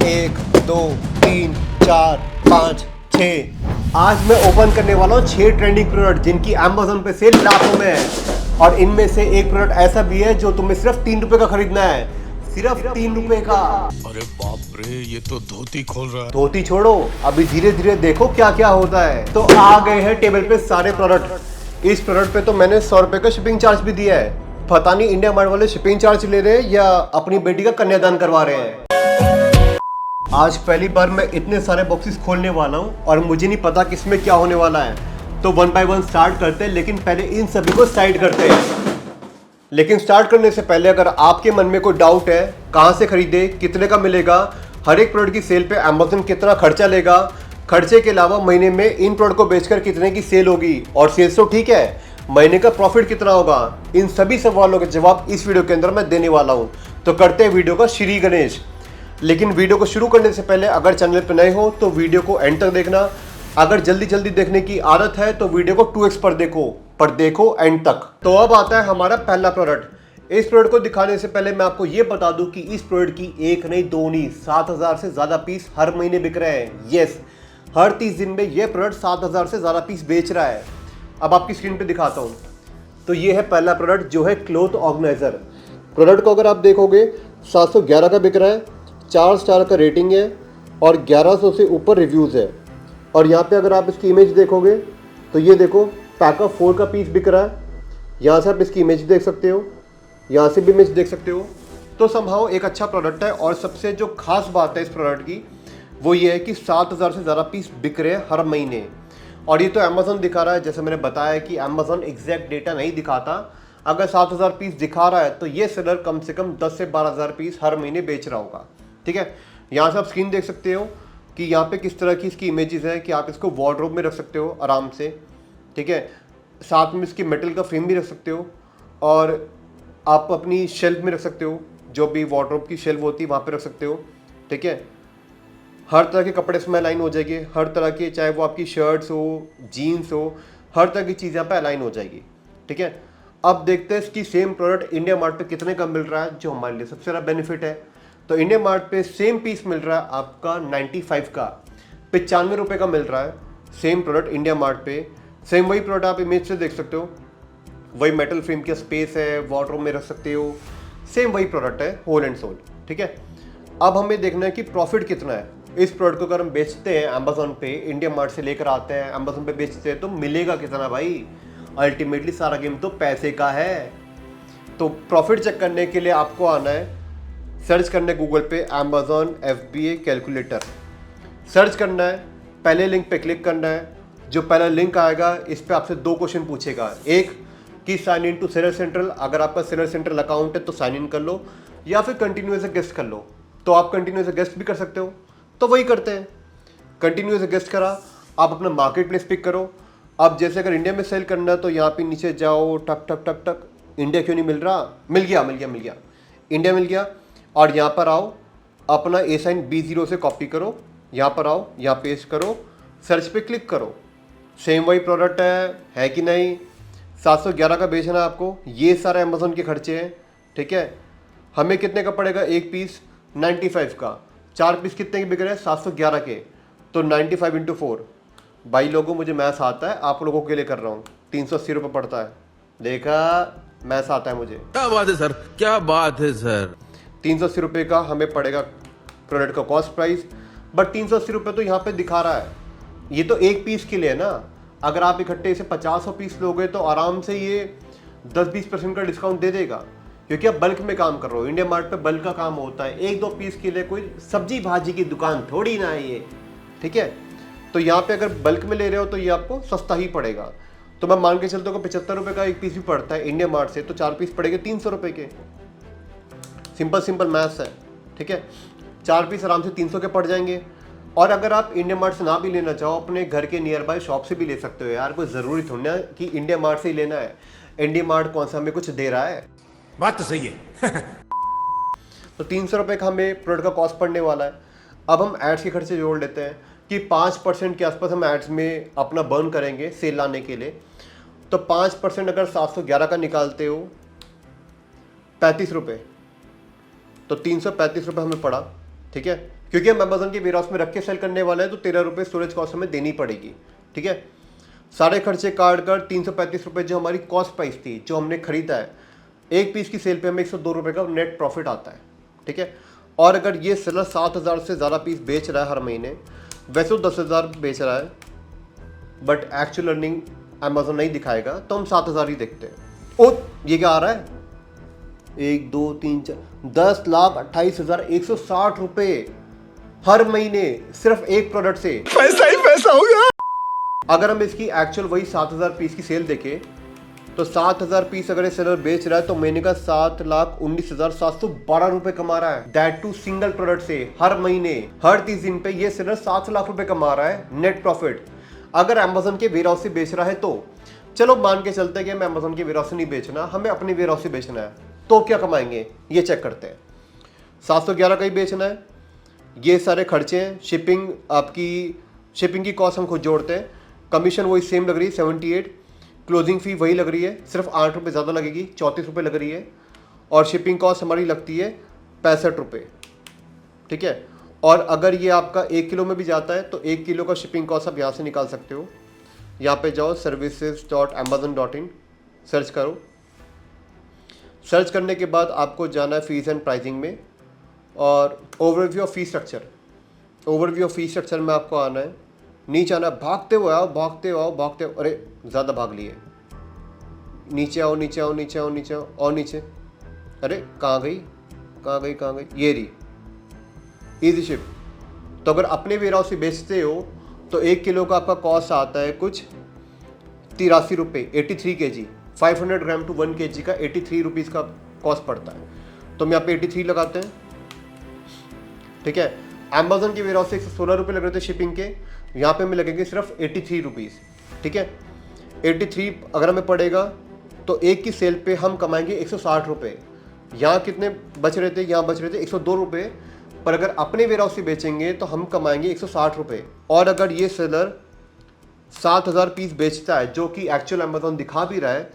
1 2 3 4 5 6 आज मैं ओपन करने वाला हूँ 6 ट्रेंडिंग प्रोडक्ट जिनकी अमेज़न पे सेल लाखों में है। और इनमें से एक प्रोडक्ट ऐसा भी है जो तुम्हें सिर्फ 3 रुपए का खरीदना है, सिर्फ 3 रुपए का। अरे बाप रे, ये तो धोती खोल रहा है। धोती छोड़ो, अभी धीरे धीरे देखो क्या क्या होता है। तो आ गए हैं टेबल पे सारे प्रोडक्ट। इस प्रोडक्ट पे तो मैंने 100 रुपए का शिपिंग चार्ज भी दिया है। पता नहीं इंडिया मार्ट वाले शिपिंग चार्ज ले रहे हैं या अपनी बेटी का कन्यादान करवा रहे हैं। आज पहली बार मैं इतने सारे बॉक्सेस खोलने वाला हूँ और मुझे नहीं पता किसमें क्या होने वाला है। तो 1 बाय 1 स्टार्ट करते हैं, लेकिन पहले इन सभी को साइड करते हैं। लेकिन स्टार्ट करने से पहले अगर आपके मन में कोई डाउट है कहाँ से खरीदे, कितने का मिलेगा, हर एक प्रोडक्ट की सेल पे अमेज़न कितना खर्चा लेगा, खर्चे के अलावा महीने में इन प्रोडक्ट को बेचकर कितने की सेल होगी, और सेल्स तो ठीक है, महीने का प्रॉफिट कितना होगा, इन सभी सवालों के जवाब इस वीडियो के अंदर मैं देने वाला हूँ। तो करते हैं वीडियो का श्री गणेश। लेकिन वीडियो को शुरू करने से पहले अगर चैनल पर नए हो तो वीडियो को एंड तक देखना। अगर जल्दी जल्दी देखने की आदत है तो वीडियो को 2x पर देखो एंड तक। तो अब आता है हमारा पहला प्रोडक्ट। इस प्रोडक्ट को दिखाने से पहले मैं आपको ये बता दूं कि इस प्रोडक्ट की एक नहीं दो नहीं 7000 से ज्यादा पीस हर महीने बिक रहे हैं। यस, हर 30 दिन में ये प्रोडक्ट 7000 से ज्यादा पीस बेच रहा है। अब आपकी स्क्रीन पे दिखाता हूँ। तो ये है पहला प्रोडक्ट जो है क्लॉथ ऑर्गेनाइजर। प्रोडक्ट को अगर आप देखोगे 711 का बिक रहा है, 4 स्टार का रेटिंग है और 1100 से ऊपर रिव्यूज़ है। और यहाँ पे अगर आप इसकी इमेज देखोगे तो ये देखो पैक ऑफ 4 का पीस बिक रहा है। यहाँ से आप इसकी इमेज देख सकते हो, यहाँ से भी इमेज देख सकते हो। तो समहाउ एक अच्छा प्रोडक्ट है। और सबसे जो खास बात है इस प्रोडक्ट की वो ये है कि 7000 से ज़्यादा पीस बिक रहे हैं हर महीने। और ये तो अमेज़न दिखा रहा है, जैसे मैंने बताया कि अमेज़न एग्जैक्ट डेटा नहीं दिखाता। अगर 7000 पीस दिखा रहा है तो ये सेलर कम से कम 10 से 12000 पीस हर महीने बेच रहा होगा। ठीक है, यहाँ से आप स्क्रीन देख सकते हो कि यहाँ पे किस तरह की इसकी इमेजेस है कि आप इसको वार्डरोब में रख सकते हो आराम से। ठीक है, साथ में इसकी मेटल का फ्रेम भी रख सकते हो और आप अपनी शेल्फ में रख सकते हो, जो भी वार्डरोब की शेल्फ होती है वहाँ पे रख सकते हो। ठीक है, हर तरह के कपड़े इसमें अलाइन हो जाएगी, हर तरह के, चाहे वो आपकी शर्ट्स हो, जीन्स हो, हर तरह की चीज़ यहाँ पे अलाइन हो जाएगी। ठीक है, अब देखते हैं इसकी सेम प्रोडक्ट इंडिया मार्ट पे कितने का मिल रहा है, जो हमारे लिए सबसे ज़्यादा बेनिफिट है। तो इंडिया मार्ट पे सेम पीस मिल रहा है आपका 95 का, 95 रुपये का मिल रहा है सेम प्रोडक्ट इंडिया मार्ट पे। सेम वही प्रोडक्ट आप इमेज से देख सकते हो, वही मेटल फ्रेम का स्पेस है, वार्डरोब में रख सकते हो, सेम वही प्रोडक्ट है, होल एंड सोल। ठीक है, अब हमें देखना है कि प्रॉफिट कितना है। इस प्रोडक्ट को अगर हम बेचते हैं अमेज़न पे, इंडिया मार्ट से लेकर आते हैं अमेज़न पे बेचते हैं, तो मिलेगा कितना भाई? अल्टीमेटली सारा गेम तो पैसे का है। तो प्रॉफिट चेक करने के लिए आपको आना है, सर्च करना है गूगल पे अमेज़न FBA कैलकुलेटर, सर्च करना है, पहले लिंक पे क्लिक करना है। जो पहला लिंक आएगा इस पे आपसे 2 क्वेश्चन पूछेगा। एक कि sign in to Seller Central, अगर आपका सेलर सेंट्रल अकाउंट है तो साइन इन कर लो, या फिर कंटिन्यू एज ए गेस्ट कर लो। तो आप कंटिन्यू एज ए गेस्ट भी कर सकते हो, तो वही करते हैं। कंटिन्यू एज ए गेस्ट करा, आप अपना मार्केट प्लेस पिक करो। अब जैसे अगर इंडिया में सेल करना है तो यहाँ पे नीचे जाओ, टक टक टक टक, इंडिया क्यों नहीं मिल रहा? मिल गया, इंडिया मिल गया। और यहाँ पर आओ, अपना A साइन B0 से कॉपी करो, यहाँ पर आओ, यहाँ पेस्ट करो, सर्च पे क्लिक करो। सेम वही प्रोडक्ट है कि नहीं? 711 का बेचना है आपको, ये सारे अमेज़न के खर्चे हैं। ठीक है, हमें कितने का पड़ेगा एक पीस? 95 का। 4 पीस कितने के बिक रहे हैं? 711 के। तो 95 × 4, भाई लोगों मुझे मैथ्स आता है, आप लोगों के लिए कर रहा हूँ। 380 रुपये पड़ता है। देखा, मैथ्स आता है मुझे। क्या बात है सर, क्या बात है सर। 380 रुपये का हमें पड़ेगा प्रोडक्ट का कॉस्ट प्राइस। बट 380 रुपये तो यहाँ पे दिखा रहा है, ये तो एक पीस के लिए है ना। अगर आप इकट्ठे इसे 50 पीस लोगे तो आराम से ये 10-20% का डिस्काउंट दे देगा, क्योंकि आप बल्क में काम कर रहे हो। इंडिया मार्ट पे बल्क का काम होता है, 1-2 पीस के लिए कोई सब्जी भाजी की दुकान थोड़ी ना है ये। ठीक है, तो यहाँ पे अगर बल्क में ले रहे हो तो ये आपको सस्ता ही पड़ेगा। तो मैं मान के चलता हूँ कि 75 रुपये का एक पीस भी पड़ता है इंडिया मार्ट से, तो 4 पीस पड़ेंगे 300 रुपये के। सिंपल मैथ्स है। ठीक है, 4 पीस आराम से 300 के पड़ जाएंगे। और अगर आप इंडिया मार्ट से ना भी लेना चाहो, अपने घर के नियर बाय शॉप से भी ले सकते हो यार। कोई ज़रूरी थोड़ी ना कि इंडिया मार्ट से ही लेना है। इंडिया मार्ट कौन सा हमें कुछ दे रहा है? बात तो सही है। तो 300 रुपये का हमें प्रोडक्ट का कॉस्ट पड़ने वाला है। अब हम एड्स के खर्चे जोड़ लेते हैं कि 5% के आसपास हम एड्स में अपना बर्न करेंगे सेल लाने के लिए। तो 5% अगर 711 का निकालते हो, 35 रुपये, तो 335 रुपये हमें पड़ा। ठीक है, क्योंकि हम अमेजोन के वेयरहाउस में रख के सेल करने वाले हैं तो 13 रुपये स्टोरेज कॉस्ट हमें देनी पड़ेगी। ठीक है, सारे खर्चे काट कर 335 रुपये जो हमारी कॉस्ट प्राइस थी, जो हमने खरीदा है, एक पीस की सेल पे हमें 102 रुपये का नेट प्रॉफिट आता है। ठीक है, और अगर ये सेलर 7,000 से ज़्यादा पीस बेच रहा है हर महीने, वैसे तो 10,000 बेच रहा है बट एक्चुअल अर्निंग अमेजोन नहीं दिखाएगा, तो हम 7,000 ही देखते हैं। ओ ये क्या आ रहा है, 1 2 3 4 10,28,160 रुपये हर महीने सिर्फ एक प्रोडक्ट से। पैसा ही पैसा होगा। अगर हम इसकी एक्चुअल वही 7,000 पीस की सेल देखें तो 7,000 पीस अगर ये सेलर बेच रहा है तो महीने का 7,19,712 रुपए कमा रहा है। दैट टू सिंगल प्रोडक्ट से हर महीने हर 30 दिन पे ये सेलर 7 लाख रुपए कमा रहा है नेट प्रॉफिट। अगर अमेजोन के वेयरहाउस से बेच रहा है तो चलो मान के चलते हैं कि हमें अमेजोन के वेयरहाउस से नहीं बेचना, हमें अपने वेयरहाउस से बेचना है, तो क्या कमाएंगे ये चेक करते हैं। 711 का ही बेचना है, ये सारे खर्चे हैं, शिपिंग, आपकी शिपिंग की कॉस्ट हम खुद जोड़ते हैं, कमीशन वही सेम लग रही है 78, क्लोजिंग फी वही लग रही है, सिर्फ 8 रुपये ज़्यादा लगेगी, 34 रुपये लग रही है, और शिपिंग कॉस्ट हमारी लगती है 65 रुपये। ठीक है, और अगर ये आपका 1 किलो में भी जाता है तो 1 किलो का शिपिंग कॉस्ट आप यहाँ से निकाल सकते हो। यहाँ पे जाओ services.amazon.in, सर्च करो, सर्च करने के बाद आपको जाना है फीस एंड प्राइसिंग में, और overview of fee structure, overview of fee structure में आपको आना है, नीचे आना, भागते हुए आओ भागते हुए आओ भागते हुए, अरे ज़्यादा भाग लिए, नीचे आओ नीचे आओ नीचे आओ नीचे आओ और नीचे, अरे कहाँ गई कहाँ गई कहाँ गई, ये रही ईजी शिप। तो अगर अपने वेयरहाउस से बेचते हो तो 1 किलो का आपका कॉस्ट आता है कुछ 83 रुपये, 83 kg, 500 ग्राम टू 1 kg का 83 रुपीज़ का कॉस्ट पड़ता है, तो हम यहाँ पे 83 लगाते हैं। ठीक है, अमेजोन के वेयरहाउस से 116 रुपये लग रहे थे शिपिंग के, यहाँ पे हमें लगेंगे सिर्फ 83 रुपीज़। ठीक है, 83 अगर हमें पड़ेगा तो एक की सेल पे हम कमाएंगे 160 रुपये। यहाँ कितने बच रहे थे, यहाँ बच रहे थे 102 रुपये, पर अगर अपने वेयरहाउस से बेचेंगे तो हम कमाएंगे 160 रुपये। और अगर ये सेलर 7,000 पीस बेचता है, जो कि एक्चुअल अमेजोन दिखा भी रहा है,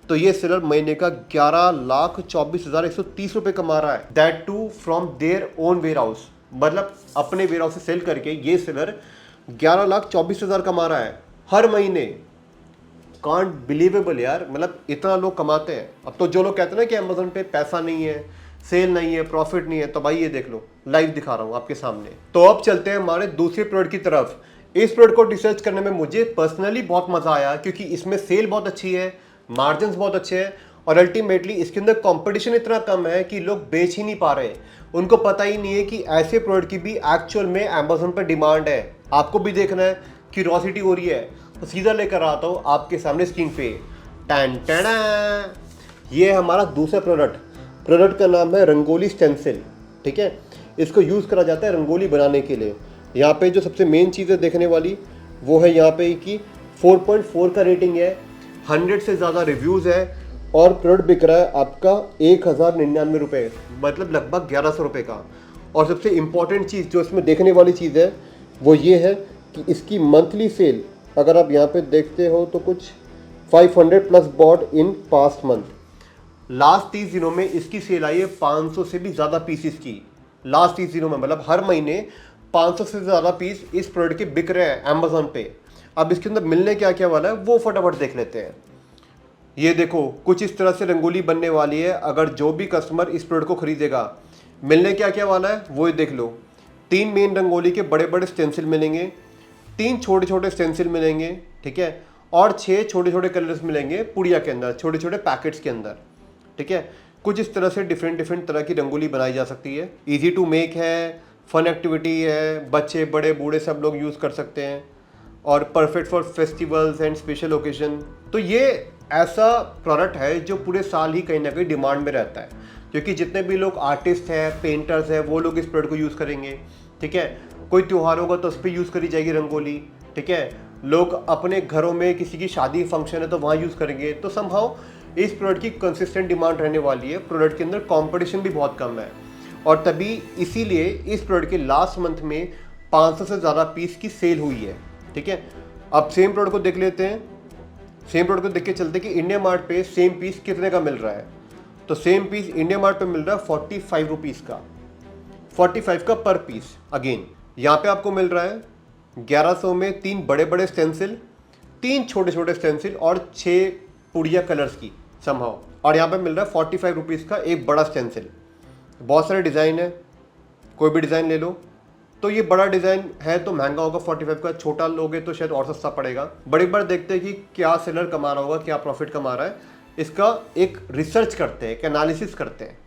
तो ये सेलर महीने का 11,24,130 रुपये कमा रहा है, that too from their own warehouse. मतलब अपने वेयरहाउस से सेल करके ये सेलर 11,24,000 कमा रहा है हर महीने। कांट बिलीवेबल यार, मतलब इतना लोग कमाते हैं। अब तो जो लोग कहते हैं ना कि अमेजोन पे पैसा नहीं है, सेल नहीं है, प्रॉफिट नहीं है, तो भाई ये देख लो, लाइव दिखा रहा हूँ आपके सामने। तो अब चलते हैं हमारे दूसरे प्रोडक्ट की तरफ। इस प्रोडक्ट को रिसर्च करने में मुझे पर्सनली बहुत मजा आया, क्योंकि इसमें सेल बहुत अच्छी है, मार्जिन बहुत अच्छे हैं, और अल्टीमेटली इसके अंदर कंपटीशन इतना कम है कि लोग बेच ही नहीं पा रहे। उनको पता ही नहीं है कि ऐसे प्रोडक्ट की भी एक्चुअल में अमेजोन पर डिमांड है। आपको भी देखना है, क्यूरियोसिटी हो रही है, तो सीधा लेकर आता हूँ आपके सामने स्क्रीन पे। टन टन, ये है हमारा दूसरा प्रोडक्ट का नाम है रंगोली स्टेंसिल। ठीक है, इसको यूज़ करा जाता है रंगोली बनाने के लिए। यहाँ पे जो सबसे मेन चीज़ है देखने वाली वो है यहाँ पे कि 4.4 का रेटिंग है, 100 से ज़्यादा रिव्यूज़ है, और प्रोडक्ट बिक रहा है आपका 1,099 रुपये, मतलब लगभग 1100 रुपये का। और सबसे इम्पॉर्टेंट चीज़ जो इसमें देखने वाली चीज़ है वो ये है कि इसकी मंथली सेल अगर आप यहाँ पे देखते हो तो कुछ 500 plus bought in past month. Last 30 दिनों में इसकी सेल आई है 500 से भी ज़्यादा पीसीस की। लास्ट 30 दिनों में मतलब हर महीने 500 से ज़्यादा पीस इस प्रोडक्ट के बिक रहे हैं अमेजोन पे। अब इसके अंदर मिलने क्या क्या वाला है वो फटाफट देख लेते हैं। ये देखो, कुछ इस तरह से रंगोली बनने वाली है। अगर जो भी कस्टमर इस प्रोडक्ट को खरीदेगा, मिलने क्या क्या वाला है वो देख लो। 3 मेन रंगोली के बड़े बड़े स्टेंसिल मिलेंगे, 3 छोटे छोटे स्टेंसिल मिलेंगे, ठीक है, और 6 छोटे छोटे कलर्स मिलेंगे पुड़िया के अंदर, छोटे छोटे पैकेट्स के अंदर। ठीक है, कुछ इस तरह से डिफरेंट तरह की रंगोली बनाई जा सकती है। ईजी टू मेक है, फन एक्टिविटी है, बच्चे बड़े बूढ़े सब लोग यूज़ कर सकते हैं, और perfect for festivals and special occasion. तो ये ऐसा प्रोडक्ट है जो पूरे साल ही कहीं ना कहीं डिमांड में रहता है, क्योंकि जितने भी लोग आर्टिस्ट हैं, पेंटर्स हैं, वो लोग इस प्रोडक्ट को यूज़ करेंगे। ठीक है, कोई त्यौहार होगा तो उस पर यूज़ करी जाएगी रंगोली। ठीक है, लोग अपने घरों में किसी की शादी फंक्शन है तो वहाँ यूज़ करेंगे। तो समहाउ इस प्रोडक्ट की कंसिस्टेंट डिमांड रहने वाली है। प्रोडक्ट के अंदर कंपटीशन भी बहुत कम है, और तभी इसीलिए इस प्रोडक्ट के लास्ट मंथ में 500 से ज़्यादा पीस की सेल हुई है। ठीक है, अब सेम प्रोडक्ट को देख लेते हैं। सेम प्रोडक्ट को देख के चलते कि इंडिया मार्ट पे सेम पीस कितने का मिल रहा है। तो सेम पीस इंडिया मार्ट पे मिल रहा है 45 रुपीज़ का। 45 का पर पीस। अगेन यहाँ पे आपको मिल रहा है 1100 में 3 बड़े बड़े स्टेंसिल, 3 छोटे छोटे स्टेंसिल और 6 पुड़िया कलर्स की समहाउ। और यहाँ पे मिल रहा है 45 रुपीज़ का एक बड़ा स्टेंसिल। बहुत सारे डिज़ाइन है, कोई भी डिज़ाइन ले लो। तो ये बड़ा डिज़ाइन है तो महंगा होगा 45 का, छोटा लोगे तो शायद और सस्ता पड़ेगा। बड़ी बार देखते हैं कि क्या सेलर कमा रहा होगा, क्या प्रॉफिट कमा रहा है, इसका एक रिसर्च करते हैं, एक एनालिसिस करते हैं।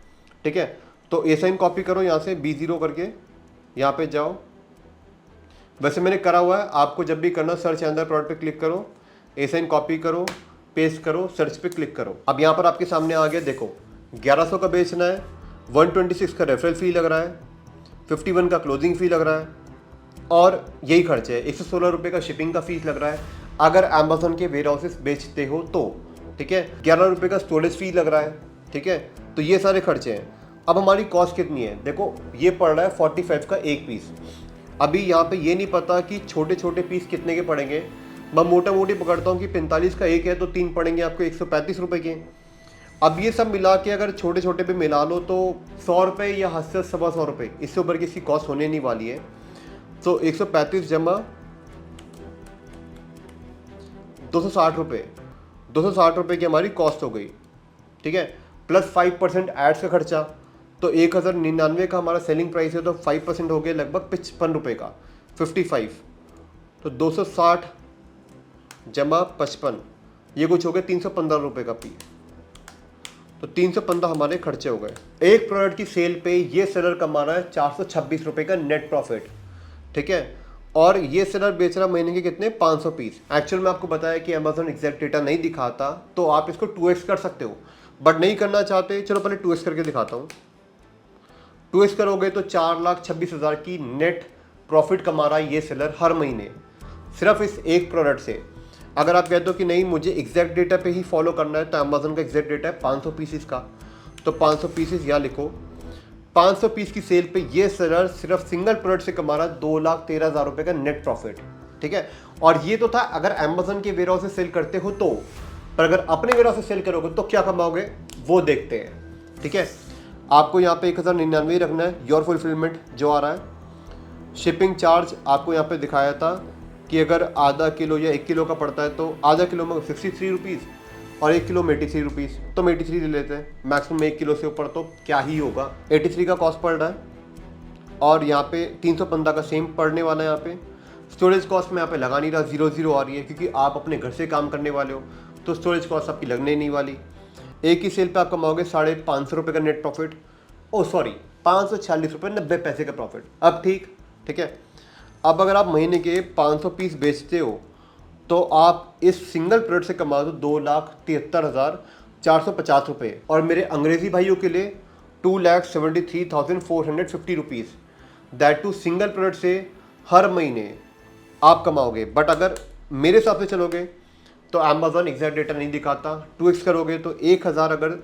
ठीक है, तो ए साइन कॉपी करो यहाँ से B0 करके, यहाँ पे जाओ। वैसे मैंने करा हुआ है, आपको जब भी करना सर्च अंदर प्रोडक्ट पे क्लिक करो, ए साइन कॉपी करो, पेस्ट करो, सर्च पे क्लिक करो। अब यहाँ पर आपके सामने आ गया, देखो 1100 का बेचना है, 126 का रेफरल फी लग रहा है, 51 का क्लोजिंग फी लग रहा है और यही खर्चे है। 116 रुपये का शिपिंग का फीस लग रहा है अगर अमेजोन के वेयर हाउसेस बेचते हो तो। ठीक है, 11 रुपये का स्टोरेज फी लग रहा है। ठीक है, तो ये सारे खर्चे हैं। अब हमारी कॉस्ट कितनी है, देखो ये पड़ रहा है 45 का एक पीस। अभी यहाँ पे ये नहीं पता कि छोटे छोटे पीस कितने के पड़ेंगे। मैं मोटा मोटी पकड़ता हूँ कि 45 का एक है तो 3 पड़ेंगे आपको 135 रुपये के। अब ये सब मिला के अगर छोटे छोटे पे मिला लो तो 100 रुपये या 100 से 125 रुपये, इससे ऊपर की इसकी कॉस्ट होने नहीं वाली है। तो 135 जमा 260 रुपये, 260 रुपये की हमारी कॉस्ट हो गई। ठीक है, प्लस 5% एड्स का खर्चा, तो 1099 का हमारा सेलिंग प्राइस है तो 5% हो गया लगभग 55 रुपये का, 55। तो 260 जमा 55, ये कुछ हो गया 315 रुपये का पी। तो 315 हमारे खर्चे हो गए। एक प्रोडक्ट की सेल पे ये सेलर कमा रहा है 426 रुपये का नेट प्रॉफिट। ठीक है, और ये सेलर बेच रहा महीने के कितने 500 पीस। एक्चुअल में आपको बताया कि अमेजोन एग्जैक्ट डेटा नहीं दिखाता, तो आप इसको 2x कर सकते हो, बट नहीं करना चाहते, चलो पहले 2x करके दिखाता हूँ। 2x करोगे तो 4,26,000 की नेट प्रॉफिट कमा रहा है ये सेलर हर महीने, सिर्फ इस एक प्रोडक्ट से। अगर आप कहते हो कि नहीं मुझे एग्जैक्ट डेटा पे ही फॉलो करना है, तो अमेजोन का एग्जैक्ट डेटा है 500 पीसीस का, तो 500 पीसीस यहाँ लिखो। 500 पीस की सेल पे ये सेलर सिर्फ सिंगल प्रोडक्ट से कमा रहा है 2,13,000 रुपये का नेट प्रॉफिट। ठीक है, और ये तो था अगर अमेजोन के वेयर हाउस से सेल करते हो तो, पर अगर अपने वेयर हाउस से सेल करोगे तो क्या कमाओगे वो देखते हैं। ठीक है, आपको यहाँ पे 1099 रखना है, योर फुलफिलमेंट जो आ रहा है। शिपिंग चार्ज आपको यहाँ पे दिखाया था कि अगर आधा किलो या 1 किलो का पड़ता है तो आधा किलो में 63 रुपीज़ और 1 किलो में 83 रुपीज़, तो हम 83 ले लेते हैं। मैक्सिमम 1 किलो से ऊपर तो क्या ही होगा, 83 का कॉस्ट पड़ रहा है। और यहाँ पे 315 का सेम पड़ने वाला है। यहाँ पे स्टोरेज कॉस्ट में यहाँ पे लगा नहीं रहा, 0 आ रही है, क्योंकि आप अपने घर से काम करने वाले हो तो स्टोरेज कॉस्ट आपकी लगने नहीं वाली। एक ही सेल पे आप कमाओगे 550 रुपये का नेट प्रॉफिट, ओ सॉरी 546 रुपये 90 पैसे का प्रॉफिट। अब ठीक है, अब अगर आप महीने के 500 पीस बेचते हो तो आप इस सिंगल प्रोडक्ट से कमा दो 2,73,450 रुपये। और मेरे अंग्रेज़ी भाइयों के लिए 2,73,450 rupees, that too single product से हर महीने आप कमाओगे। बट अगर मेरे हिसाब से चलोगे तो अमेजोन एग्जैक्ट डेटा नहीं दिखाता, 2x करोगे तो 1,000 अगर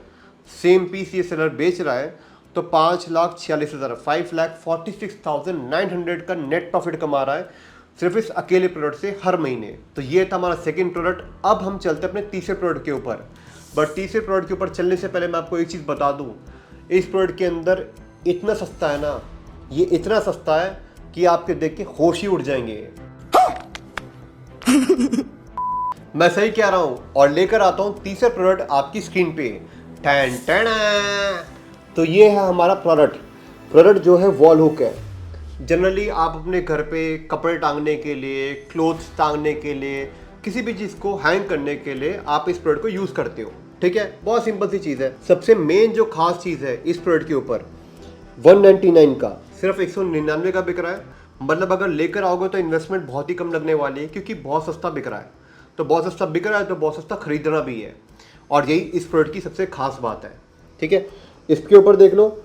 सेम पीस ये सेलर बेच रहा है तो 5,46,000 5,46,900 का नेट प्रॉफिट कमा रहा है सिर्फ इस अकेले प्रोडक्ट से हर महीने। तो ये था हमारा सेकंड प्रोडक्ट। अब हम चलते हैं अपने तीसरे प्रोडक्ट के ऊपर। बट तीसरे प्रोडक्ट के ऊपर चलने से पहले मैं आपको एक चीज़ बता दूं, इस प्रोडक्ट के अंदर इतना सस्ता है ना, ये इतना सस्ता है कि आपके देख के होश ही उड़ जाएंगे। मैं सही कह रहा हूं और लेकर आता हूं तीसरा प्रोडक्ट आपकी स्क्रीन पे। Tan tan. तो ये है हमारा प्रोडक्ट जो है वॉल हुक है। जनरली आप अपने घर पे कपड़े टांगने के लिए, क्लोथ्स टांगने के लिए, किसी भी चीज़ को हैंग करने के लिए आप इस प्रोडक्ट को यूज़ करते हो। ठीक है, बहुत सिंपल सी चीज़ है। सबसे मेन जो खास चीज़ है इस प्रोडक्ट के ऊपर 199 का सिर्फ 199 का बिक रहा है। मतलब अगर लेकर आओगे तो इन्वेस्टमेंट बहुत ही कम लगने वाली है, क्योंकि बहुत सस्ता बिक रहा है। तो बहुत सस्ता बिक रहा है तो बहुत सस्ता खरीदना भी है, और यही इस प्रोडक्ट की सबसे खास बात है। ठीक है, इसके ऊपर देख लो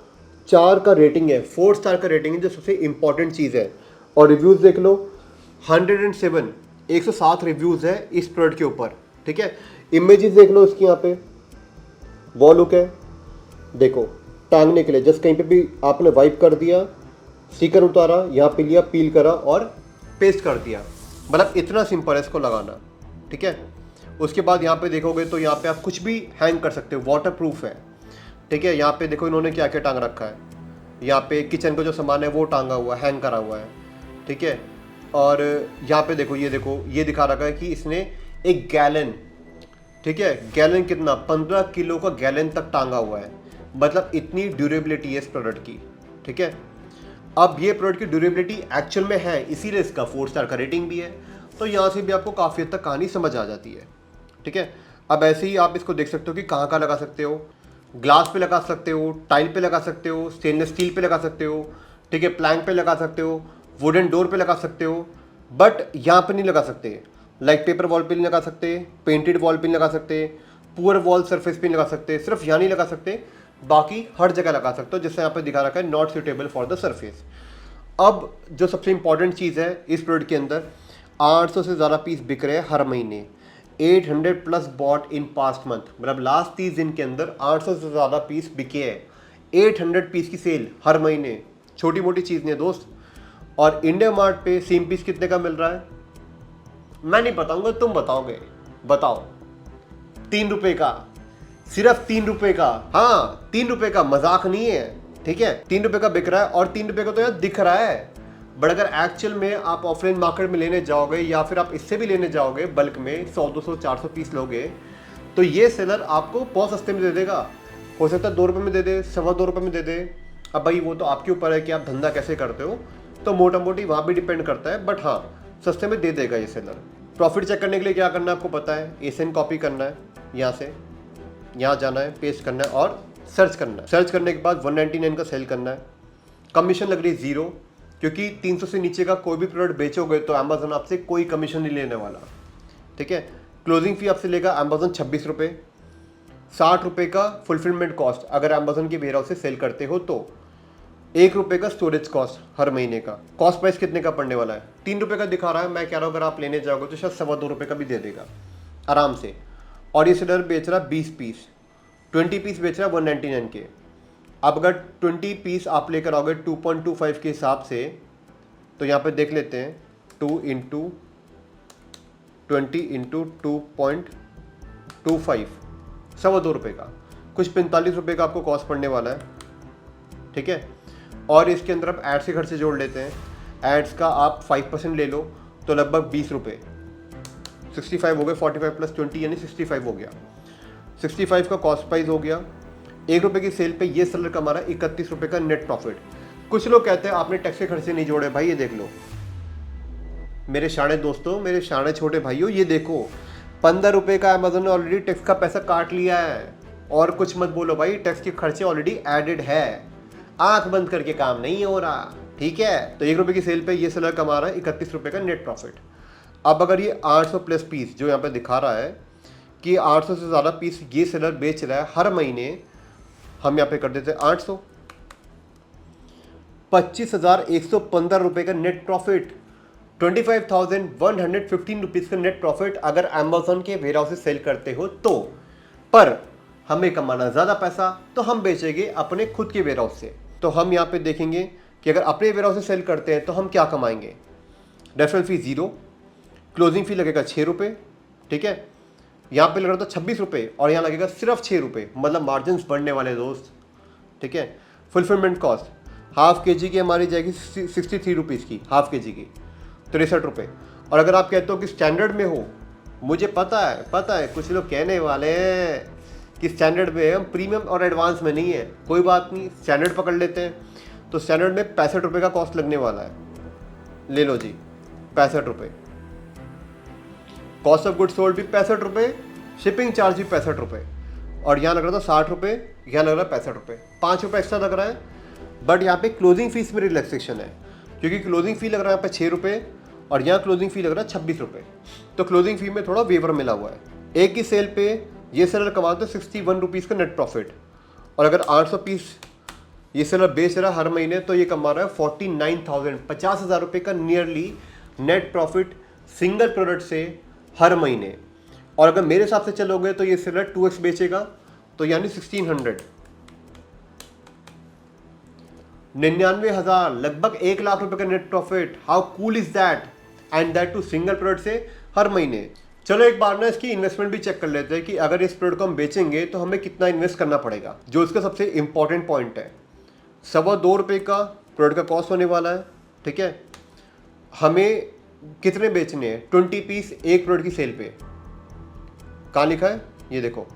4 का रेटिंग है, 4 स्टार का रेटिंग है, जो सबसे इंपॉर्टेंट चीज़ है। और रिव्यूज़ देख लो 107 रिव्यूज़ है इस प्रोडक्ट के ऊपर। ठीक है, इमेजेस देख लो इसकी, यहाँ पे वॉल हुक है, देखो टांगने के लिए। जस्ट कहीं पे भी आपने वाइप कर दिया, स्टिकर उतारा, यहाँ पे लिया, पील करा और पेस्ट कर दिया। मतलब इतना सिंपल है इसको लगाना। ठीक है, उसके बाद यहाँ पे देखोगे तो यहाँ पे आप कुछ भी हैंग कर सकते हो, वाटर प्रूफ है। ठीक है, यहाँ पे देखो इन्होंने क्या क्या टांग रखा है, यहाँ पे किचन का जो सामान है वो टांगा हुआ है, हैंग करा हुआ है, ठीक है। और यहाँ पे देखो ये दिखा रखा है कि इसने एक गैलन, ठीक है, गैलन कितना 15 किलो का गैलन तक टांगा हुआ है, मतलब इतनी ड्यूरेबिलिटी है इस प्रोडक्ट की, ठीक है। अब ये प्रोडक्ट की ड्यूरेबिलिटी एक्चुअल में है, इसीलिए इसका 4 स्टार का रेटिंग भी है। तो यहाँ से भी आपको काफ़ी हद तक कहानी समझ आ जाती है, ठीक है। अब ऐसे ही आप इसको देख सकते हो कि कहाँ कहाँ लगा सकते हो, ग्लास पे लगा सकते हो, टाइल पे लगा सकते हो, स्टेनलेस स्टील पे लगा सकते हो, ठीक है, प्लैंक पे लगा सकते हो, वुडन डोर पे लगा सकते हो, बट यहाँ पे नहीं लगा सकते। लाइक पेपर वॉल पे नहीं लगा सकते, पेंटेड वॉल पे नहीं लगा सकते, पुअर वॉल सरफेस पे नहीं लगा सकते, सिर्फ यहाँ नहीं लगा सकते, बाकी हर जगह लगा सकते हो, जिससे यहाँ पे दिखा रखा है not suitable for the surface. अब जो सबसे इंपॉर्टेंट चीज़ है इस प्रोडक्ट के अंदर, 800 से ज़्यादा पीस बिक रहे हैं हर महीने, 800 plus bought in past month, मतलब लास्ट 30 दिन के अंदर 800 से ज़्यादा पीस बिके हैं, 800 पीस की सेल हर महीने, छोटी मोटी चीज़ नहीं है दोस्त। और इंडिया मार्ट पे सेम पीस कितने का मिल रहा है मैं नहीं बताऊंगा, तुम बताओगे, बताओ। 3 रुपए का, सिर्फ 3 रुपए का, हाँ 3 रुपए का, मजाक नहीं है, ठीक है। 3 रुपए का बिक रहा है, और 3 रुपए का तो यार दिख रहा है, बट अगर एक्चुअल में आप ऑफलाइन मार्केट में लेने जाओगे या फिर आप इससे भी लेने जाओगे बल्क में 100 200 400 पीस लोगे, तो ये सेलर आपको बहुत सस्ते में दे देगा। हो सकता है 2 रुपये में दे दे, 2.25 रुपये में दे दे। अब भाई वो तो आपके ऊपर है कि आप धंधा कैसे करते हो, तो मोटा मोटी वहाँ भी डिपेंड करता है, बट हाँ सस्ते में दे देगा ये सेलर। प्रॉफिट चेक करने के लिए क्या करना है आपको पता है, एसएन कॉपी करना है, यहाँ से यहाँ जाना है, पेस्ट करना है और सर्च करना है। सर्च करने के बाद 199 का सेल करना है। कमीशन लग रही है 0, क्योंकि 300 से नीचे का कोई भी प्रोडक्ट बेचोगे तो अमेजोन आपसे कोई कमीशन नहीं लेने वाला, ठीक है। क्लोजिंग फी आपसे लेगा अमेजोन 26 रुपये, 60 रुपये का फुलफिलमेंट कॉस्ट अगर अमेजोन के वेयर हाउस से सेल करते हो तो, 1 रुपये का स्टोरेज कॉस्ट हर महीने का। कॉस्ट प्राइस कितने का पड़ने वाला है, 3 रुपये का दिखा रहा है, मैं कह रहा हूँ अगर आप लेने जाओगे तो शायद 2.25 रुपये का भी दे देगा आराम से। और ये सेलर बेच रहा है 20 पीस, 20 पीस बेच रहा है 199 के। अब अगर 20 पीस आप लेकर आओगे 2.25 के हिसाब से, तो यहाँ पे देख लेते हैं 2 इंटू 20 इंटू 2.25, 2.25 रुपये का, कुछ 45 रुपये का आपको कॉस्ट पड़ने वाला है, ठीक है। और इसके अंदर आप एड्स के खर्चे जोड़ लेते हैं, एड्स का आप 5% ले लो तो लगभग 20 रुपये, 65 हो गए, 45 प्लस 20 यानी 65 हो गया। 65 का कॉस्ट प्राइस हो गया। 1 रुपये की सेल पे ये सेलर कमा रहा है 31 रुपये का नेट प्रॉफिट। कुछ लोग कहते हैं आपने टैक्स के खर्चे नहीं जोड़े, भाई ये देख लो मेरे शाणे दोस्तों, मेरे शाणे छोटे भाइयों, ये देखो 15 रुपये का अमेजोन ने ऑलरेडी टैक्स का पैसा काट लिया है। और कुछ मत बोलो भाई, टैक्स के खर्चे ऑलरेडी एडेड है, आंख बंद करके काम नहीं हो रहा, ठीक है। तो 1 रुपये की सेल पे ये सेलर कमा रहा है 31 रुपये का नेट प्रॉफिट। अब अगर ये 800 प्लस पीस जो यहाँ पे दिखा रहा है कि 800 से ज़्यादा पीस ये सेलर बेच रहा है हर महीने, हम यहाँ पे कर देते हैं 800, 25,115 रुपये का नेट प्रॉफिट, 25,115 रुपीज़ का नेट प्रॉफिट अगर अमेजोन के वेयर हाउस से सेल करते हो तो। पर हमें कमाना ज़्यादा पैसा तो हम बेचेंगे अपने खुद के वेयर हाउस से। तो हम यहाँ पे देखेंगे कि अगर अपने वेयर हाउस से सेल करते हैं तो हम क्या कमाएंगे। रेफरल फी 0, क्लोजिंग फी लगेगा 6 रुपये, ठीक है। यहाँ पे लग रहा था 26 रुपये और यहाँ लगेगा सिर्फ 6 रुपये, मतलब मार्जिन बढ़ने वाले दोस्त, ठीक है। फुलफिलमेंट कॉस्ट हाफ के जी की हमारी जाएगी 63 रुपीज़ की, हाफ के जी की 63 रुपये। और अगर आप कहते हो कि स्टैंडर्ड में हो, मुझे पता है कुछ लोग कहने वाले हैं कि स्टैंडर्ड में हम प्रीमियम और एडवांस में नहीं है, कोई बात नहीं, स्टैंडर्ड पकड़ लेते हैं। तो स्टैंडर्ड में 65 रुपये का कॉस्ट लगने वाला है, ले लो जी 65 रुपये। कॉस्ट ऑफ गुड्स सोल्ड भी 65 रुपये, शिपिंग चार्ज भी 65 रुपये, और यहाँ लग रहा था 60 रुपये, यहाँ लग रहा है 65 रुपये, 5 रुपये एक्स्ट्रा लग रहा है। बट यहाँ पे क्लोजिंग फीस में रिलैक्सेशन है, क्योंकि क्लोजिंग फी लग रहा है यहाँ पे 6 रुपये और यहाँ क्लोजिंग फी लग रहा है 26 रुपये, तो क्लोजिंग फी में थोड़ा वेवर मिला हुआ है। एक ही सेल पे ये सेलर कमाते हैं 61 रुपीज़ का नेट प्रॉफिट, और अगर 800 पीस ये सेलर बेच रहा है हर महीने तो ये कमा रहा है 49,000, 50,000 रुपये का nearly net profit single product से हर महीने। और अगर मेरे हिसाब से चलोगे तो ये सेलर 2x बेचेगा, तो यानी 1600, 99,000, लगभग 1 लाख रुपए का net profit. How cool is that, and that too single product से हर महीने। चलो एक बार ना इसकी इन्वेस्टमेंट भी चेक कर लेते हैं कि अगर इस प्रोडक्ट को हम बेचेंगे तो हमें कितना इन्वेस्ट करना पड़ेगा, जो इसका सबसे इंपॉर्टेंट पॉइंट है। ₹2.25 का प्रोडक्ट का कॉस्ट होने वाला है। ठीक है, हमें कितने बेचने हैं? 20 पीस एक प्रोडक्ट की सेल पे। कहाँ लिखा है? ये देखो,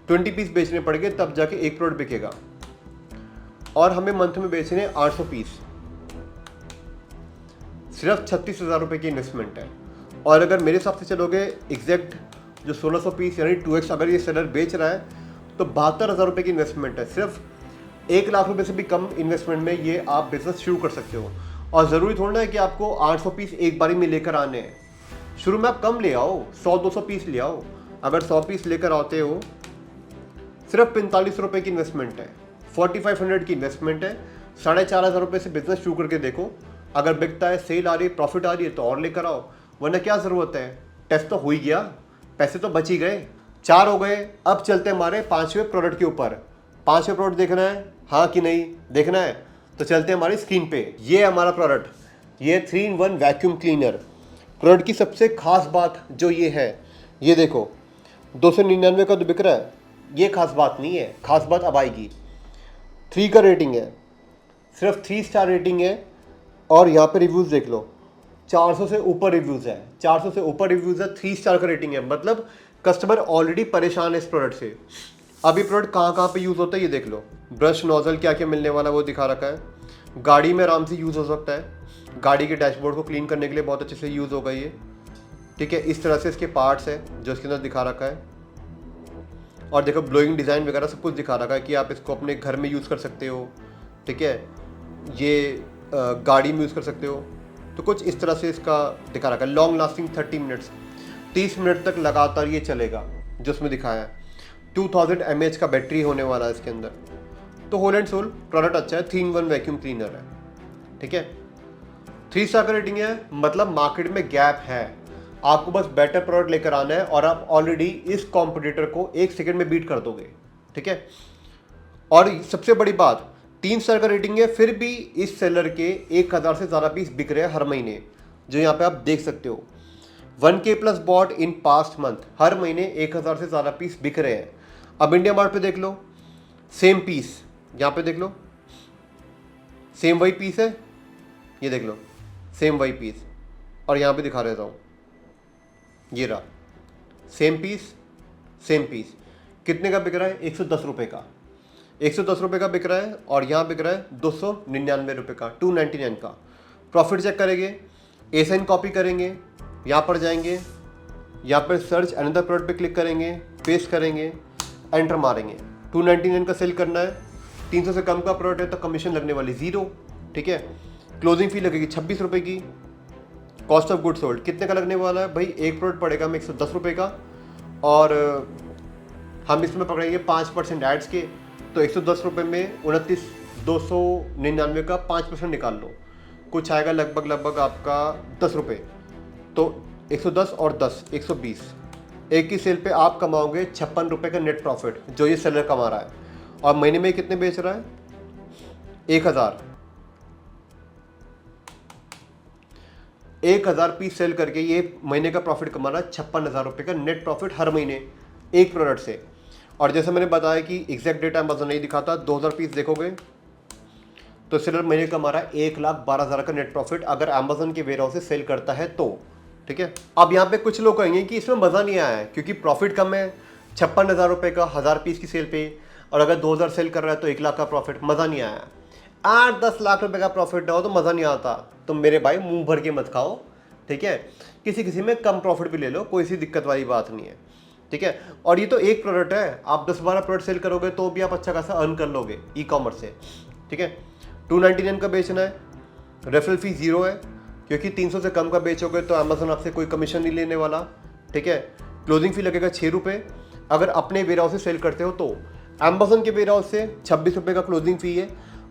20 पीस बेचने पड़ेंगे तब जाके एक प्रोडक्ट बिकेगा। और हमें मंथ में बेचने हैं 800 पीस। सिर्फ 36,000 रुपये की इन्वेस्टमेंट है। और अगर मेरे हिसाब से चलोगे एग्जैक्ट जो 1600 पीस यानी 2x अगर ये सेलर बेच रहा है तो 72,000 रुपये की इन्वेस्टमेंट है। सिर्फ 1 लाख रुपए से भी कम इन्वेस्टमेंट में ये आप बिजनेस शुरू कर सकते हो। और ज़रूरी थोड़ा है कि आपको 800 पीस एक बारी में लेकर आने हैं। शुरू में आप कम ले आओ, 100-200 पीस ले आओ। अगर 100 पीस लेकर आते हो, सिर्फ 45 रुपये की इन्वेस्टमेंट है, 4500 की इन्वेस्टमेंट है। 4,500 रुपये से बिजनेस शुरू करके देखो। अगर बिकता है, सेल आ रही है, प्रॉफिट आ रही है तो और लेकर आओ, वरना क्या ज़रूरत है? टेस्ट तो हो ही गया, पैसे तो बच ही गए। 4 हो गए। अब चलते हैं हमारे 5वें प्रोडक्ट के ऊपर। 5वें प्रोडक्ट देखना है हाँ कि नहीं, देखना है तो चलते हैं हमारी स्क्रीन पे। ये है हमारा प्रोडक्ट, ये 3-in-1 वैक्यूम क्लीनर। प्रोडक्ट की सबसे खास बात जो ये है, ये देखो 299 का तो बिक रहा है, ये खास बात नहीं है, खास बात अब आएगी। 3 का रेटिंग है, सिर्फ 3 स्टार रेटिंग है। और यहाँ पे रिव्यूज़ देख लो, 400 से ऊपर रिव्यूज़ है, 400 से ऊपर रिव्यूज़ है, 3 स्टार का रेटिंग है। मतलब कस्टमर ऑलरेडी परेशान है इस प्रोडक्ट से। अब ये प्रोडक्ट कहाँ कहाँ पे यूज़ होता है ये देख लो। ब्रश नोजल क्या क्या मिलने वाला है वो दिखा रखा है। गाड़ी में आराम से यूज़ हो सकता है, गाड़ी के डैशबोर्ड को क्लीन करने के लिए बहुत अच्छे से यूज़ होगा ये। ठीक है, इस तरह से इसके पार्ट्स हैं जो इसके अंदर दिखा रखा है। और देखो ब्लोइंग डिज़ाइन वगैरह सब कुछ दिखा रखा है कि आप इसको अपने घर में यूज़ कर सकते हो। ठीक है, ये गाड़ी में यूज़ कर सकते हो। तो कुछ इस तरह से इसका दिखा रखा है। लॉन्ग लास्टिंग 30 मिनट्स, 30 मिनट तक लगातार ये चलेगा जो उसमें दिखाया है। 2000 mAh का बैटरी होने वाला है इसके अंदर। तो होल एंड सोल प्रोडक्ट अच्छा है, 3-in-1 वैक्यूम क्लीनर है। ठीक है, 3 स्टार का रेटिंग है, मतलब मार्केट में गैप है। आपको बस बेटर प्रोडक्ट लेकर आना है और आप ऑलरेडी इस कॉम्पिटिटर को 1 सेकंड में बीट कर दोगे। ठीक है, और सबसे बड़ी बात 3 स्टार का रेटिंग है, फिर भी इस सेलर के 1000 से ज़्यादा पीस बिक रहे हैं हर महीने, जो यहाँ पे आप देख सकते हो। 1K plus bought in past month, हर महीने 1000 से ज़्यादा पीस बिक रहे हैं। अब इंडिया मार्ट पे देख लो, सेम पीस, यहाँ पे देख लो, सेम वही पीस है, ये देख लो सेम वही पीस। और यहाँ पे दिखा देता हूँ, ये रहा सेम पीस, सेम पीस। कितने का बिक रहा है? 110 रुपये का, 110 रुपये का बिक रहा है। और यहाँ बिक रहा है 299 रुपये का, 299 का। प्रॉफिट चेक करेंगे, एसाइन कॉपी करेंगे, यहाँ पर जाएंगे, यहाँ पर सर्च अनदर प्रोडक्ट पे क्लिक करेंगे, पेस्ट करेंगे, एंटर मारेंगे। 299 का सेल करना है, 300 से कम का प्रोडक्ट है तो कमीशन लगने वाली 0। ठीक है, क्लोजिंग फी लगेगी 26 रुपये की। कॉस्ट ऑफ गुड सोल्ड कितने का लगने वाला है भाई? एक प्रोडक्ट पड़ेगा हमें 110 रुपये का, और हम इसमें पकड़ेंगे 5% एड्स के, तो 110 रुपये में 29,299 का 5% निकाल लो, कुछ आएगा लगभग आपका 10 रुपये। तो 110 और 10 120, एक ही सेल पे आप कमाओगे 56 रुपये का नेट प्रॉफिट, जो ये सेलर कमा रहा है। और महीने में कितने बेच रहा है? 1000 पीस सेल करके ये महीने का प्रॉफिट कमा रहा है 56,000 रुपये का नेट प्रॉफिट हर महीने एक प्रोडक्ट से। और जैसे मैंने बताया कि एग्जैक्ट डेटा अमेज़न नहीं दिखाता, 2000 पीस देखोगे तो सेलर महीने कमा रहा है 1,12,000 का नेट प्रॉफिट, अगर अमेज़न के वेयर हाउस से सेल करता है तो। ठीक है, अब यहाँ पे कुछ लोग कहेंगे कि इसमें मज़ा नहीं आया है क्योंकि प्रॉफिट कम है, 56,000 रुपये का 1000 पीस की सेल पे, और अगर 2000 सेल कर रहा है तो 1 लाख का प्रॉफिट, मज़ा नहीं आया। 8-10 लाख रुपए का प्रॉफिट ना हो तो मज़ा नहीं आता। तो मेरे भाई मुंह भर के मत खाओ। ठीक है, किसी किसी में कम प्रॉफिट भी ले लो, कोई सी दिक्कत वाली बात नहीं है। ठीक है, और ये तो एक प्रोडक्ट है, आप 10-12 प्रोडक्ट सेल करोगे तो भी आप अच्छा खासा अर्न कर लोगे ई कॉमर्स से। ठीक है, 299 का बेचना है, रेफरल फी 0 है क्योंकि 300 से कम का बेचोगे तो अमेज़न आपसे कोई कमीशन नहीं लेने वाला। ठीक है, क्लोजिंग फी लगेगा 6 रुपये अगर अपने वेयर हाउस से सेल करते हो तो। अमेज़न के वेयर हाउस से 26 रुपये का क्लोजिंग फी है,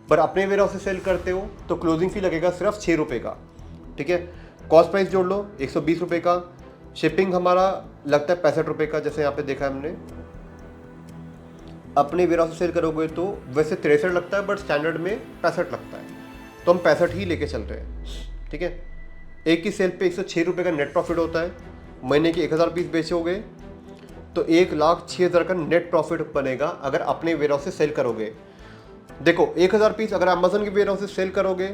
पर अपने वेयर हाउस से सेल करते हो तो क्लोजिंग फी लगेगा सिर्फ 6 रुपये का। ठीक है, कॉस्ट प्राइस जोड़ लो 120 रुपये का। शिपिंग हमारा लगता है 65 रुपये का, जैसे यहाँ पे देखा है हमने। अपने वेयर हाउस से सेल करोगे तो वैसे 63 लगता है, बट स्टैंडर्ड में 65 लगता है, तो हम 65 ही लेके चल रहे हैं। ठीक है, एक की सेल पे 106 रुपये का नेट प्रॉफिट होता है। महीने के 1000 पीस बेचोगे तो 1,06,000 का नेट प्रॉफिट बनेगा अगर अपने वेयर हाउस से सेल करोगे। देखो 1000 पीस अगर अमेजन के वेयर हाउस से सेल करोगे,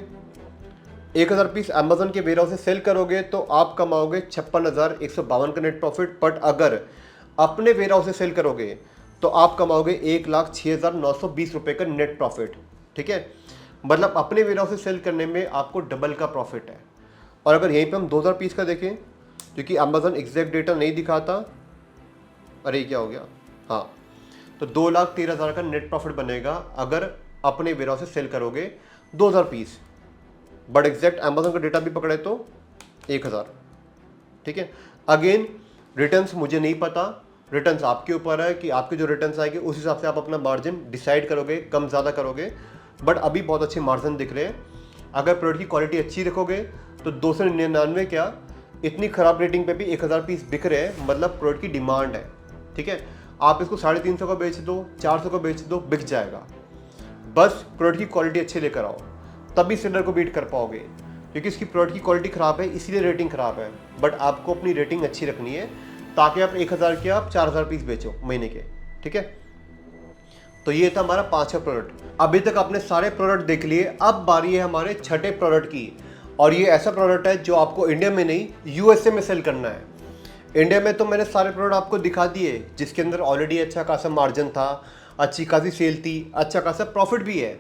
1000 पीस अमेजन के वेयर हाउस से सेल करोगे तो आप कमाओगे 56,152 का नेट प्रॉफिट। बट अगर अपने वेयर हाउस से सेल करोगे तो आप कमाओगे 1,06,920 रुपये का नेट प्रॉफिट। ठीक है, मतलब अपने वेयर हाउस से सेल करने में आपको डबल का प्रॉफिट है। और अगर यहीं पे हम 2000 पीस का देखें, क्योंकि अमेजन एग्जैक्ट डेटा नहीं दिखाता, अरे क्या हो गया, हाँ, तो 2,13,000 का नेट प्रॉफिट बनेगा अगर अपने वेयर हाउस से सेल करोगे 2000 पीस। बट एग्जैक्ट अमेजन का डेटा भी पकड़े तो 1000। ठीक है, अगेन रिटर्न्स मुझे नहीं पता, रिटर्न्स आपके ऊपर है कि आपके जो रिटर्न्स आएंगे उस हिसाब से आप अपना मार्जिन डिसाइड करोगे, कम ज़्यादा करोगे। बट अभी बहुत अच्छे मार्जिन दिख रहे हैं। अगर प्रोडक्ट की क्वालिटी अच्छी रखोगे तो 299 क्या, इतनी ख़राब रेटिंग पे भी 1000 पीस बिक रहे हैं, मतलब प्रोडक्ट की डिमांड है। ठीक है, आप इसको 350 का बेच दो, 400 का बेच दो, बिक जाएगा। बस प्रोडक्ट की क्वालिटी अच्छी लेकर आओ, तभी सेलर को बीट कर पाओगे। क्योंकि इसकी प्रोडक्ट की क्वालिटी ख़राब है इसीलिए रेटिंग ख़राब है। बट आपको अपनी रेटिंग अच्छी रखनी है ताकि आप 1000 के आप 4000 पीस बेचो महीने के। ठीक है, तो ये था हमारा 5वां प्रोडक्ट। अभी तक आपने सारे प्रोडक्ट देख लिए, अब बारी है हमारे 6ठे प्रोडक्ट की। और ये ऐसा प्रोडक्ट है जो आपको इंडिया में नहीं यूएसए में सेल करना है। इंडिया में तो मैंने सारे प्रोडक्ट आपको दिखा दिए जिसके अंदर ऑलरेडी अच्छा खासा मार्जिन था, अच्छी खासी सेल थी, अच्छा खासा प्रॉफिट भी है।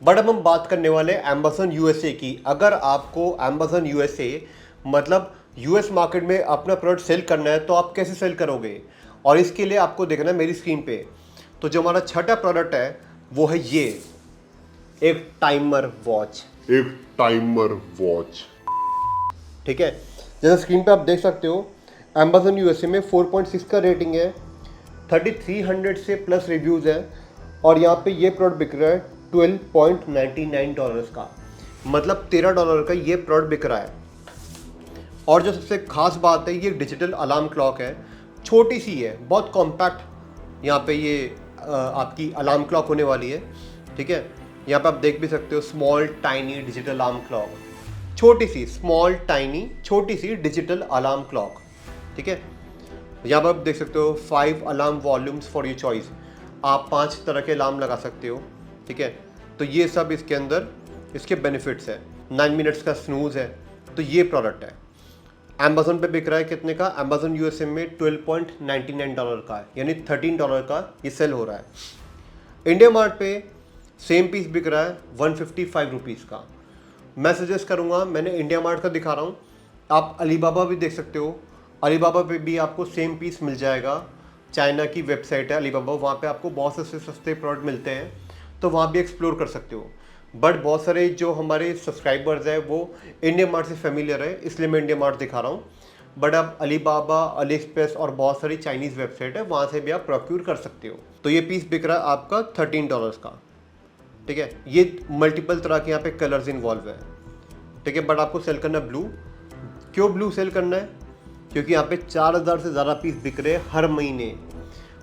बट अब हम बात करने वाले हैं अमेजन यूएसए की। अगर आपको अमेजन यूएसए मतलब यूएस मार्केट में अपना प्रोडक्ट सेल करना है तो आप कैसे सेल करोगे, और इसके लिए आपको देखना है मेरी स्क्रीन पे। तो जो हमारा 6ठा प्रोडक्ट है वो है ये, एक टाइमर वॉच। एक टाइमर वॉच। ठीक है, जैसे स्क्रीन पे आप देख सकते हो अमेजन यूएसए में 4.6 का रेटिंग है, 3300 से प्लस रिव्यूज़ है। और यहाँ पे ये प्रोडक्ट बिक रहा है $12.99 का, मतलब $13 का ये प्रोडक्ट बिक रहा है। और जो सबसे खास बात है, ये डिजिटल अलार्म क्लॉक है, छोटी सी है, बहुत कॉम्पैक्ट। यहाँ पे ये आपकी अलार्म क्लॉक होने वाली है। ठीक है, यहाँ पे आप देख भी सकते हो small tiny digital alarm clock, छोटी सी स्मॉल टाइनी छोटी सी डिजिटल अलार्म क्लॉक। ठीक है, यहाँ पर आप देख सकते हो 5 alarm volumes for your choice, आप 5 तरह के अलार्म लगा सकते हो। ठीक है, तो ये सब इसके अंदर इसके बेनिफिट्स है। 9 मिनट्स का स्नूज है। तो ये प्रोडक्ट है अमेजन पे बिक रहा है कितने का, अमेजन यूएसए में $12.99 का है, यानी $13 का ये सेल हो रहा है। इंडिया मार्ट पे सेम पीस बिक रहा है 155 रुपीज़ का। मैं सजेस्ट करूँगा, मैंने इंडिया मार्ट का दिखा रहा हूँ, आप अलीबाबा भी देख सकते हो। अलीबाबा पे भी आपको सेम पीस मिल जाएगा। चाइना की वेबसाइट है अलीबाबा, वहाँ पे आपको बहुत से सस्ते प्रोडक्ट मिलते हैं, तो वहाँ भी एक्सप्लोर कर सकते हो। बट बहुत सारे जो हमारे सब्सक्राइबर्स हैं वो इंडिया मार्ट से फेमिलियर है, इसलिए मैं इंडिया मार्ट दिखा रहा हूँ। बट आप अलीबाबा, अली एक्सप्रेस और बहुत सारी चाइनीज़ वेबसाइट है, वहाँ से भी आप प्रोक्यूर कर सकते हो। तो ये पीस बिक रहा है आपका $13 का। ठीक है, ये मल्टीपल तरह के यहाँ पे कलर्स इन्वॉल्व है। ठीक है, बट आपको सेल करना ब्लू। क्यों ब्लू सेल करना है? क्योंकि यहाँ पे 4000 से ज़्यादा पीस बिक रहे हैं हर महीने।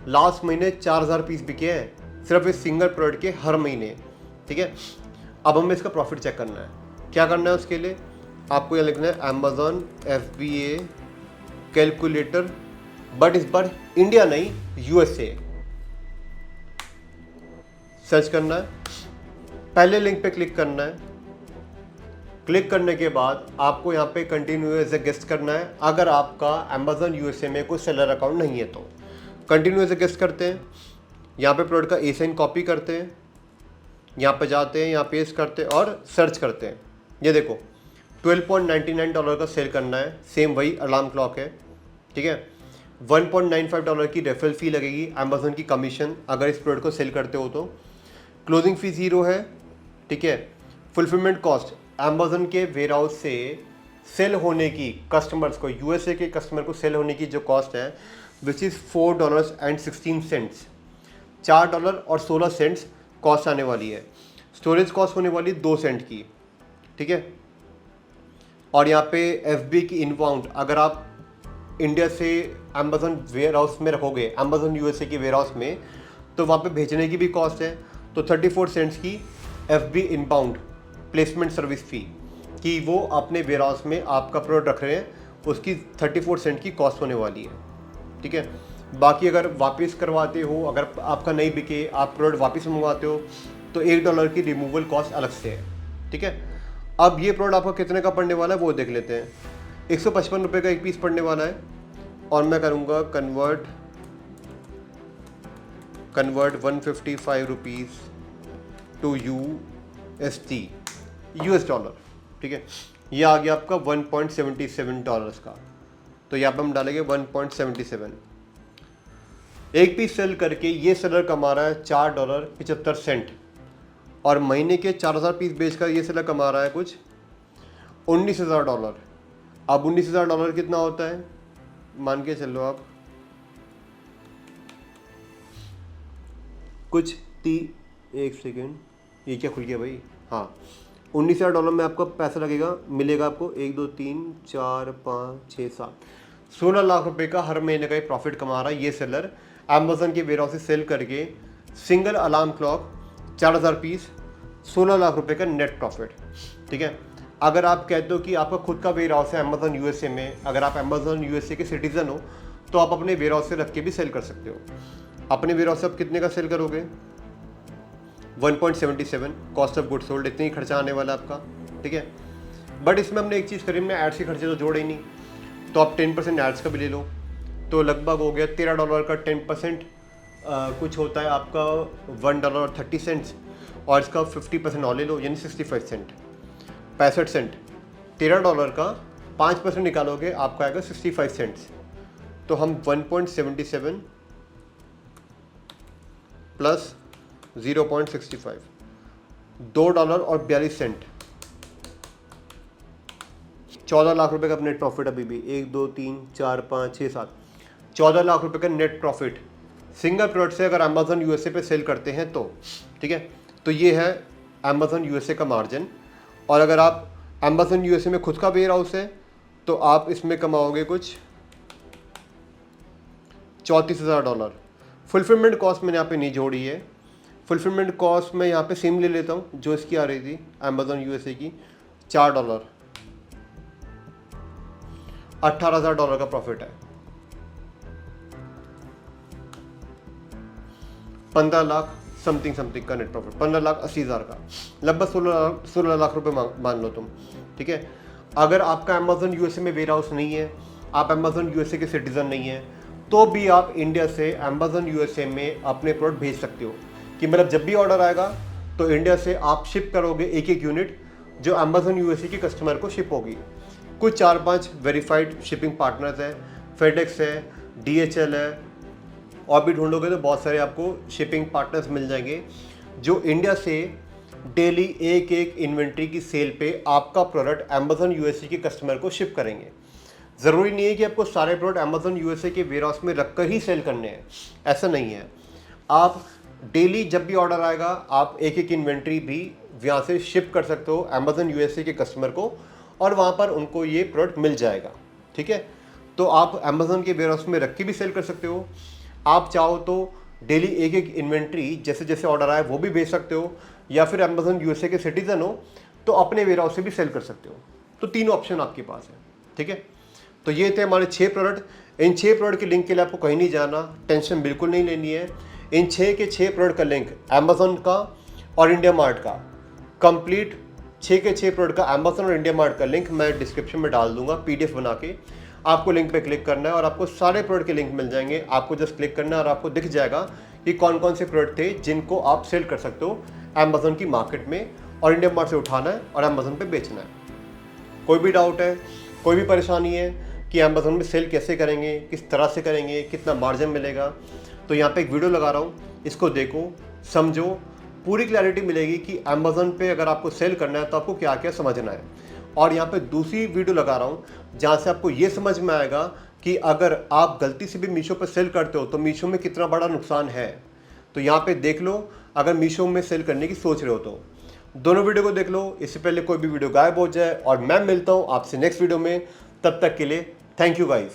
लास्ट महीने 4000 पीस बिके हैं सिर्फ इस सिंगल प्रोडक्ट के हर महीने। ठीक है, अब हमें इसका प्रॉफिट चेक करना है। क्या करना है उसके लिए? आपको यह लिखना है अमेजन FBA कैलकुलेटर, बट इस बार इंडिया नहीं यूएसए सर्च करना है। पहले लिंक पे क्लिक करना है। क्लिक करने के बाद आपको यहाँ पे कंटिन्यू एज ए गेस्ट करना है। अगर आपका अमेजन यूएसए में कोई सेलर अकाउंट नहीं है तो कंटिन्यू एज ए गेस्ट करते हैं। यहाँ पे प्रोडक्ट का ए-साइन कॉपी करते हैं, यहाँ पे जाते हैं, यहाँ पेस्ट करते हैं और सर्च करते हैं। ये देखो $12.99 का सेल करना है, सेम वही अलार्म क्लॉक है। ठीक है, $1.95 की रेफरल फ़ी लगेगी, अमेजन की कमीशन अगर इस प्रोडक्ट को सेल करते हो तो। क्लोजिंग फ़ी 0 है। ठीक है, फुलफिलमेंट कॉस्ट अमेजन के वेयर हाउस से सेल होने की कस्टमर्स को, यूएसए के कस्टमर को सेल होने की जो कॉस्ट है विच इज़ $4.16, $4.16 कॉस्ट आने वाली है। स्टोरेज कॉस्ट होने वाली 2 सेंट की। ठीक है, और यहाँ पे FB की इनबाउंड अगर आप इंडिया से अमेजन वेयर हाउस में रखोगे, अमेजन यूएसए के वेयर हाउस में, तो वहाँ पे भेजने की भी कॉस्ट है। तो 34 सेंट्स की FB इनबाउंड प्लेसमेंट सर्विस फ़ी कि वो अपने वेयर हाउस में आपका प्रोडक्ट रख रहे हैं, उसकी 34 सेंट की कॉस्ट होने वाली है। ठीक है, बाकी अगर वापस करवाते हो, अगर आपका नहीं बिके, आप प्रोडक्ट वापस मंगवाते हो तो $1 की रिमूवल कॉस्ट अलग से है, ठीक है। अब ये प्रोडक्ट आपको कितने का पड़ने वाला है वो देख लेते हैं। 155 रुपये का एक पीस पड़ने वाला है और मैं करूँगा convert 155 rupees to US dollar, ठीक है। ये आ गया आपका $1.77 का, तो यहाँ पे हम डालेंगे 1.77। एक पीस सेल करके ये सेलर कमा रहा है $4.75 और महीने के 4000 पीस बेचकर ये सेलर कमा रहा है कुछ $19,000। अब $19,000 कितना होता है, मान के चलो आप कुछ एक सेकेंड, ये क्या खुल गया भाई, हाँ $19,000 में आपका पैसा लगेगा, मिलेगा आपको 1 2 3 4 5 6 7 16 लाख रुपए का हर महीने का प्रॉफिट कमा रहा है ये सेलर अमेजन के वेयर हाउस से सेल करके। Single alarm clock 4000 piece, 16 lakh रुपए का नेट प्रॉफिट, ठीक है। अगर आप कहते हो कि आपका खुद का वेयर हाउस है अमेजन यूएसए में, अगर आप अमेजन यूएसए के सिटीजन हो तो आप अपने वेयर हाउस से रख के भी सेल कर सकते हो। अपने वेयर हाउस से आप कितने का सेल करोगे, 1.77 कॉस्ट ऑफ गुड सोल्ड, इतनी ही खर्चा आने वाला आपका, ठीक है। बट इसमें हमने एक चीज़ करी, हमने एड्स के खर्चे तो जोड़े ही नहीं, तो आप 10% एड्स का भी ले लो तो लगभग हो गया $13 का 10% कुछ होता है आपका $1.30 और इसका 50% और ले लो यानी 65 सेंट, 65 सेंट। $13 का 5% निकालोगे आपका आएगा 65 सेंट्स। तो हम 1.77 प्लस 0.65 $2 और 42 सेंट, 14 लाख रुपए का नेट प्रॉफिट अभी भी, 1 2 3 4 5 6 7 14 लाख रुपए का नेट प्रॉफिट सिंगल प्रोडक्ट से अगर अमेजन यूएसए पे सेल करते हैं तो, ठीक है। तो ये है अमेजन यूएसए का मार्जिन। और अगर आप अमेजन यूएसए में खुद का वेयर हाउस है तो आप इसमें कमाओगे कुछ $34,000। फुलफिलमेंट कॉस्ट मैंने यहाँ पे नहीं जोड़ी है, फुलफिलमेंट कॉस्ट मैं यहाँ पे सेम ले लेता हूँ जो इसकी आ रही थी अमेजन यूएसए की, $4, $18,000 का प्रॉफिट है। 15 लाख समथिंग का नेट प्रॉफिट, 15,80,000 का, लगभग 16 लाख रुपए मान लो तुम, ठीक है। अगर आपका अमेजन यूएसए में वेयर हाउस नहीं है, आप अमेजन यूएसए के सिटीजन नहीं है, तो भी आप इंडिया से अमेजन यूएसए में अपने प्रोडक्ट भेज सकते हो। कि मतलब जब भी ऑर्डर आएगा तो इंडिया से आप शिप करोगे एक एक जो अमेजन यूएसए के कस्टमर को शिप होगी। कुछ 4-5 वेरीफाइड शिपिंग पार्टनर्स हैं, फेडेक्स है, DHL है, और भी ढूंढोगे तो बहुत सारे आपको शिपिंग पार्टनर्स मिल जाएंगे जो इंडिया से डेली एक इन्वेंट्री की सेल पे आपका प्रोडक्ट अमेजन यूएसए के कस्टमर को शिप करेंगे। ज़रूरी नहीं है कि आपको सारे प्रोडक्ट अमेजन यूएसए के वेयर हाउस में रखकर ही सेल करने हैं, ऐसा नहीं है। आप डेली जब भी ऑर्डर आएगा आप एक इन्वेंट्री भी यहाँ से शिप कर सकते हो अमेजन यूएसए के कस्टमर को, और वहाँ पर उनको ये प्रोडक्ट मिल जाएगा, ठीक है। तो आप अमेजन के वेयर हाउस में रख के भी सेल कर सकते हो। आप चाहो तो डेली एक इन्वेंट्री जैसे जैसे ऑर्डर आए वो भी भेज सकते हो, या फिर अमेजन यूएसए के सिटीजन हो तो अपने वेयर हाउस से भी सेल कर सकते हो। तो तीनों ऑप्शन आपके पास है, ठीक है। तो ये थे हमारे 6 प्रोडक्ट। इन 6 प्रोडक्ट के लिंक के लिए आपको कहीं नहीं जाना, टेंशन बिल्कुल नहीं लेनी है। इन 6 के 6 प्रोडक्ट का लिंक अमेजन का और इंडिया मार्ट का, कंप्लीट 6 के 6 प्रोडक्ट का अमेजन और इंडिया मार्ट का लिंक मैं डिस्क्रिप्शन में डाल दूंगा PDF बना के। आपको लिंक पे क्लिक करना है और आपको सारे प्रोडक्ट के लिंक मिल जाएंगे। आपको जस्ट क्लिक करना है और आपको दिख जाएगा कि कौन कौन से प्रोडक्ट थे जिनको आप सेल कर सकते हो अमेजन की मार्केट में, और इंडिया मार्ट से उठाना है और अमेजन पे बेचना है। कोई भी डाउट है, कोई भी परेशानी है कि अमेजन में सेल कैसे करेंगे, किस तरह से करेंगे, कितना मार्जिन मिलेगा, तो यहाँ पे एक वीडियो लगा रहा हूँ, इसको देखो, समझो, पूरी क्लैरिटी मिलेगी कि अमेजन पे अगर आपको सेल करना है तो आपको क्या क्या समझना है। और यहाँ पे दूसरी वीडियो लगा रहा हूँ जहाँ से आपको ये समझ में आएगा कि अगर आप गलती से भी मीशो पर सेल करते हो तो मीशो में कितना बड़ा नुकसान है। तो यहाँ पे देख लो अगर मीशो में सेल करने की सोच रहे हो तो। दोनों वीडियो को देख लो, इससे पहले कोई भी वीडियो गायब हो जाए। और मैं मिलता हूँ आपसे नेक्स्ट वीडियो में, तब तक के लिए थैंक यू गाइस।